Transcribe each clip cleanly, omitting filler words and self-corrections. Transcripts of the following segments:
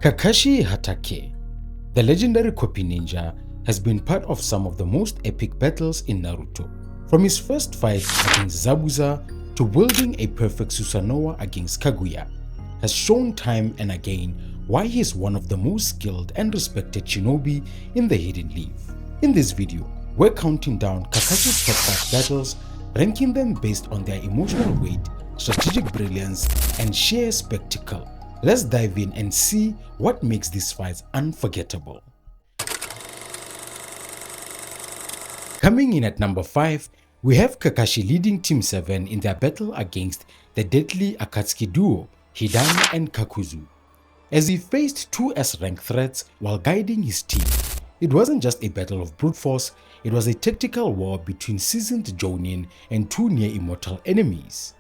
Kakashi Hatake, the legendary copy ninja, has been part of some of the most epic battles in Naruto. From his first fight against Zabuza to wielding a perfect Susanoo against Kaguya, has shown time and again why he is one of the most skilled and respected shinobi in the Hidden Leaf. In this video, we're counting down Kakashi's top 5 battles, ranking them based on their emotional weight, strategic brilliance, and sheer spectacle. Let's dive in and see what makes these fights unforgettable. Coming in at number 5, we have Kakashi leading Team 7 in their battle against the deadly Akatsuki duo, Hidan and Kakuzu. As he faced two S-rank threats while guiding his team, it wasn't just a battle of brute force, it was a tactical war between seasoned jonin and two near-immortal enemies.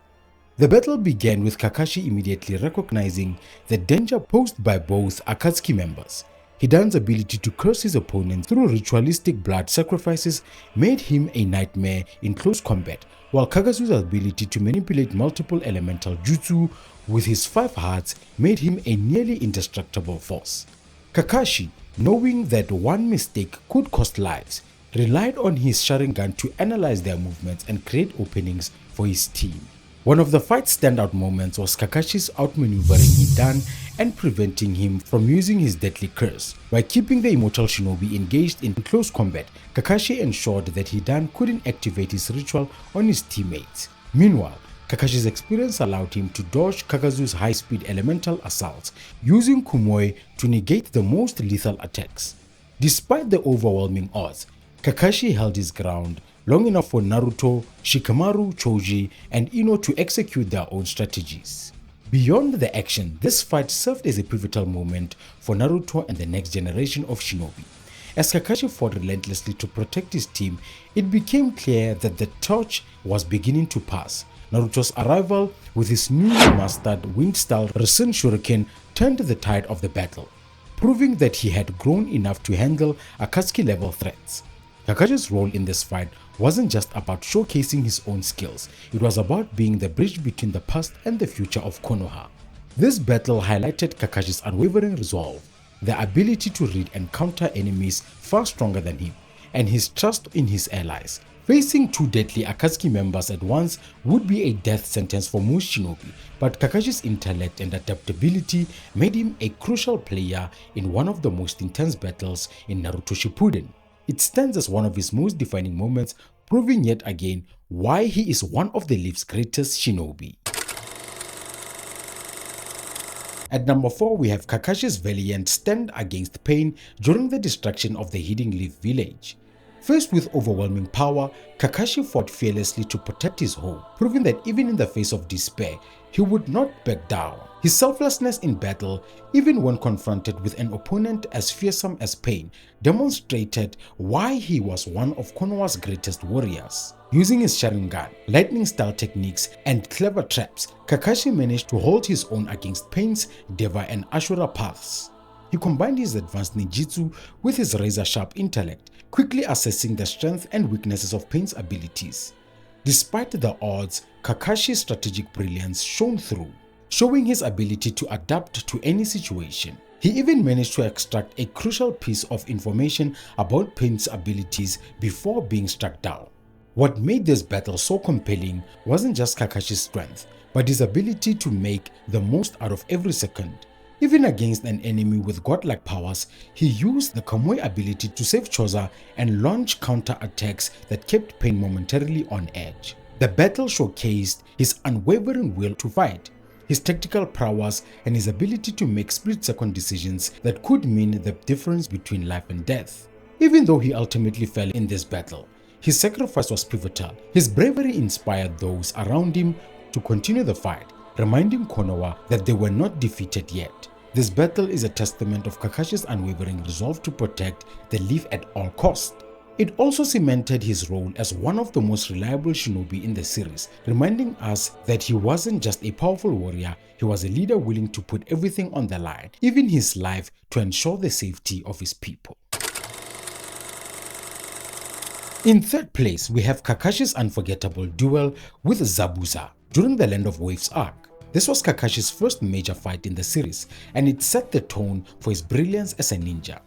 The battle began with Kakashi immediately recognizing the danger posed by both Akatsuki members. Hidan's ability to curse his opponent through ritualistic blood sacrifices made him a nightmare in close combat, while Kakazu's ability to manipulate multiple elemental jutsu with his 5 hearts made him a nearly indestructible force. Kakashi, knowing that one mistake could cost lives, relied on his Sharingan to analyze their movements and create openings for his team. One of the fight's standout moments was Kakashi's outmaneuvering Hidan and preventing him from using his deadly curse. By keeping the immortal shinobi engaged in close combat, Kakashi ensured that Hidan couldn't activate his ritual on his teammates. Meanwhile, Kakashi's experience allowed him to dodge Kakazu's high-speed elemental assaults, using Kumoi to negate the most lethal attacks. Despite the overwhelming odds, Kakashi held his ground long enough for Naruto, Shikamaru, Choji, and Ino to execute their own strategies. Beyond the action, this fight served as a pivotal moment for Naruto and the next generation of shinobi. As Kakashi fought relentlessly to protect his team, it became clear that the torch was beginning to pass. Naruto's arrival with his newly mastered winged-style Rasen Shuriken turned the tide of the battle, proving that he had grown enough to handle Akatsuki-level threats. Kakashi's role in this fight wasn't just about showcasing his own skills, it was about being the bridge between the past and the future of Konoha. This battle highlighted Kakashi's unwavering resolve, the ability to read and counter enemies far stronger than him, and his trust in his allies. Facing two deadly Akatsuki members at once would be a death sentence for most shinobi, but Kakashi's intellect and adaptability made him a crucial player in one of the most intense battles in Naruto Shippuden. It stands as one of his most defining moments, proving yet again why he is one of the Leaf's greatest shinobi. At number 4, we have Kakashi's valiant stand against pain during the destruction of the Hidden Leaf village. Faced with overwhelming power, Kakashi fought fearlessly to protect his home, proving that even in the face of despair, he would not back down. His selflessness in battle, even when confronted with an opponent as fearsome as Pain, demonstrated why he was one of Konoha's greatest warriors. Using his Sharingan, lightning-style techniques, and clever traps, Kakashi managed to hold his own against Pain's Deva and Ashura paths. He combined his advanced ninjutsu with his razor-sharp intellect, quickly assessing the strengths and weaknesses of Pain's abilities. Despite the odds, Kakashi's strategic brilliance shone through, showing his ability to adapt to any situation. He even managed to extract a crucial piece of information about Pain's abilities before being struck down. What made this battle so compelling wasn't just Kakashi's strength, but his ability to make the most out of every second. Even against an enemy with godlike powers, he used the Kamui ability to save Choza and launch counter-attacks that kept Pain momentarily on edge. The battle showcased his unwavering will to fight, his tactical prowess, and his ability to make split-second decisions that could mean the difference between life and death. Even though he ultimately fell in this battle, his sacrifice was pivotal. His bravery inspired those around him to continue the fight, reminding Konoha that they were not defeated yet. This battle is a testament of Kakashi's unwavering resolve to protect the Leaf at all costs. It also cemented his role as one of the most reliable shinobi in the series, reminding us that he wasn't just a powerful warrior, he was a leader willing to put everything on the line, even his life, to ensure the safety of his people. In third place, we have Kakashi's unforgettable duel with Zabuza during the Land of Waves arc. This was Kakashi's first major fight in the series, and it set the tone for his brilliance as a ninja.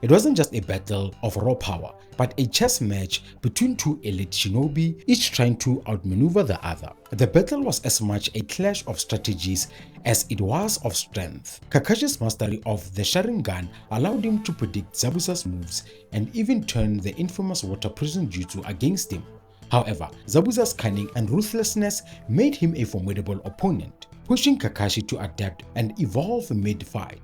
It wasn't just a battle of raw power, but a chess match between two elite shinobi, each trying to outmaneuver the other. The battle was as much a clash of strategies as it was of strength. Kakashi's mastery of the Sharingan allowed him to predict Zabuza's moves and even turn the infamous water prison jutsu against him. However, Zabuza's cunning and ruthlessness made him a formidable opponent, pushing Kakashi to adapt and evolve mid-fight.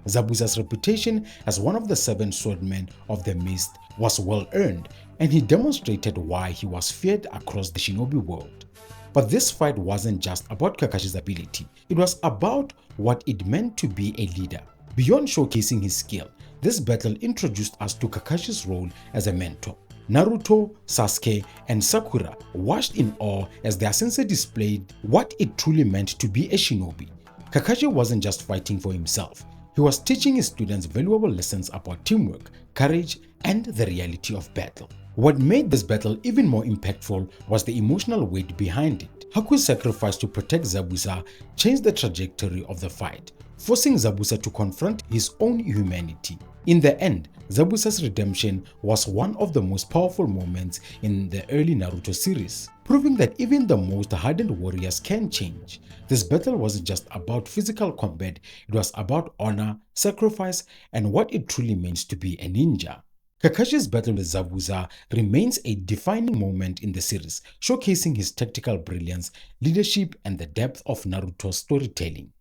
Zabuza's reputation as one of the 7 swordmen of the Mist was well earned, and he demonstrated why he was feared across the shinobi world. But this fight wasn't just about Kakashi's ability, it was about what it meant to be a leader. Beyond showcasing his skill, this battle introduced us to Kakashi's role as a mentor. Naruto, Sasuke, and Sakura watched in awe as their sensei displayed what it truly meant to be a shinobi. Kakashi wasn't just fighting for himself, he was teaching his students valuable lessons about teamwork, courage, and the reality of battle. What made this battle even more impactful was the emotional weight behind it. Haku's sacrifice to protect Zabuza changed the trajectory of the fight, forcing Zabuza to confront his own humanity. In the end, Zabuza's redemption was one of the most powerful moments in the early Naruto series, proving that even the most hardened warriors can change. This battle wasn't just about physical combat, it was about honor, sacrifice, and what it truly means to be a ninja. Kakashi's battle with Zabuza remains a defining moment in the series, showcasing his tactical brilliance, leadership, and the depth of Naruto's storytelling.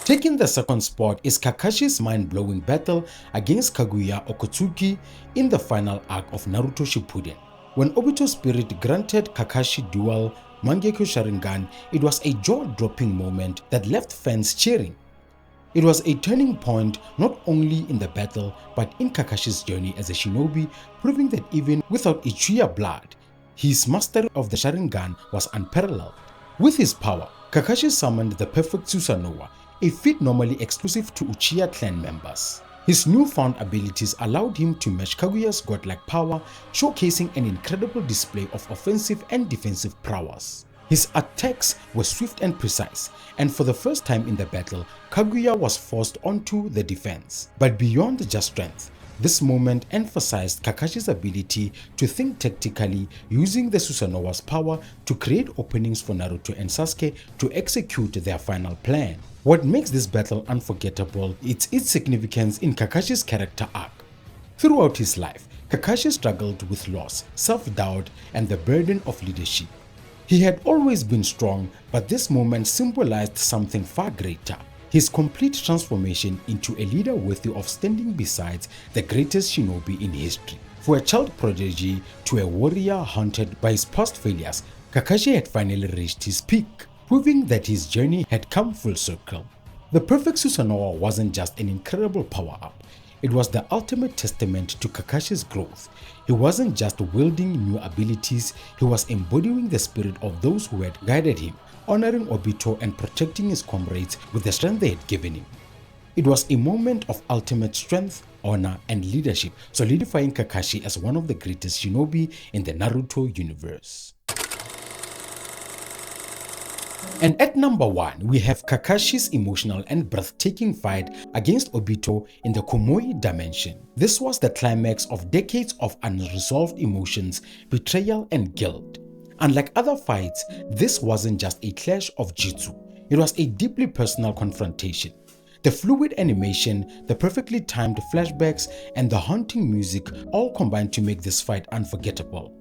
Taking the second spot is Kakashi's mind-blowing battle against Kaguya Okotsuki in the final arc of Naruto Shippuden. When Obito's spirit granted Kakashi duel Mangekyo Sharingan, it was a jaw-dropping moment that left fans cheering. It was a turning point not only in the battle but in Kakashi's journey as a shinobi, proving that even without Uchiha blood, his mastery of the Sharingan was unparalleled. With his power, Kakashi summoned the Perfect Susanoo, a feat normally exclusive to Uchiha clan members. His newfound abilities allowed him to match Kaguya's godlike power, showcasing an incredible display of offensive and defensive prowess. His attacks were swift and precise, and for the first time in the battle, Kaguya was forced onto the defense. But beyond just strength, this moment emphasized Kakashi's ability to think tactically, using the Susanoo's power to create openings for Naruto and Sasuke to execute their final plan. What makes this battle unforgettable is its significance in Kakashi's character arc. Throughout his life, Kakashi struggled with loss, self-doubt, and the burden of leadership. He had always been strong, but this moment symbolized something far greater: his complete transformation into a leader worthy of standing beside the greatest shinobi in history. For a child prodigy to a warrior haunted by his past failures, Kakashi had finally reached his peak, proving that his journey had come full circle. The Perfect Susanoo wasn't just an incredible power-up, it was the ultimate testament to Kakashi's growth. He wasn't just wielding new abilities, he was embodying the spirit of those who had guided him, honoring Obito and protecting his comrades with the strength they had given him. It was a moment of ultimate strength, honor, and leadership, solidifying Kakashi as one of the greatest shinobi in the Naruto universe. And at number 1, we have Kakashi's emotional and breathtaking fight against Obito in the Komoi dimension. This was the climax of decades of unresolved emotions, betrayal, and guilt. Unlike other fights, this wasn't just a clash of jutsu, it was a deeply personal confrontation. The fluid animation, the perfectly timed flashbacks, and the haunting music all combined to make this fight unforgettable.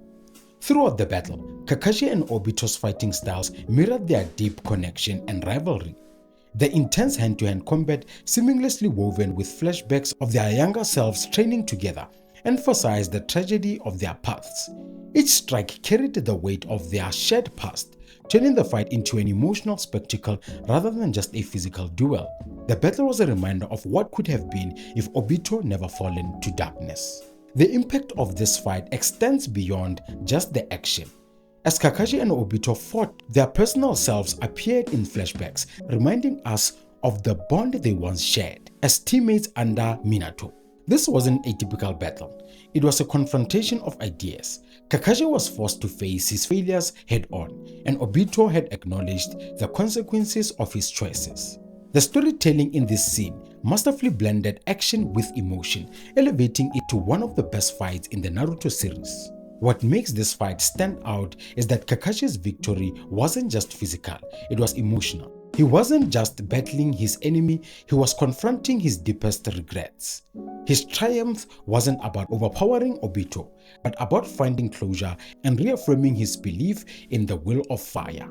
Throughout the battle, Kakashi and Obito's fighting styles mirrored their deep connection and rivalry. The intense hand-to-hand combat, seamlessly woven with flashbacks of their younger selves training together, emphasized the tragedy of their paths. Each strike carried the weight of their shared past, turning the fight into an emotional spectacle rather than just a physical duel. The battle was a reminder of what could have been if Obito never fallen to darkness. The impact of this fight extends beyond just the action. As Kakashi and Obito fought, their personal selves appeared in flashbacks, reminding us of the bond they once shared as teammates under Minato. This wasn't a typical battle, it was a confrontation of ideas. Kakashi was forced to face his failures head-on, and Obito had acknowledged the consequences of his choices. The storytelling in this scene masterfully blended action with emotion, elevating it to one of the best fights in the Naruto series. What makes this fight stand out is that Kakashi's victory wasn't just physical, it was emotional. He wasn't just battling his enemy, he was confronting his deepest regrets. His triumph wasn't about overpowering Obito, but about finding closure and reaffirming his belief in the will of fire.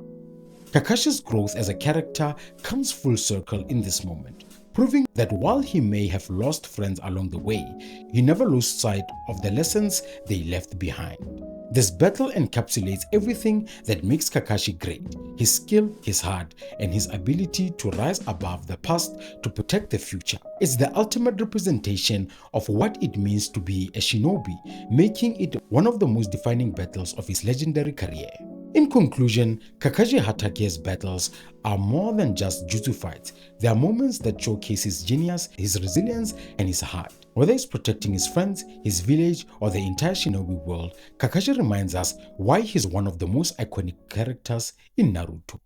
Kakashi's growth as a character comes full circle in this moment, proving that while he may have lost friends along the way, he never lost sight of the lessons they left behind. This battle encapsulates everything that makes Kakashi great: his skill, his heart, and his ability to rise above the past to protect the future. It's the ultimate representation of what it means to be a shinobi, making it one of the most defining battles of his legendary career. In conclusion, Kakashi Hatake's battles are more than just jutsu fights. They are moments that showcase his genius, his resilience, and his heart. Whether he's protecting his friends, his village, or the entire shinobi world, Kakashi reminds us why he's one of the most iconic characters in Naruto.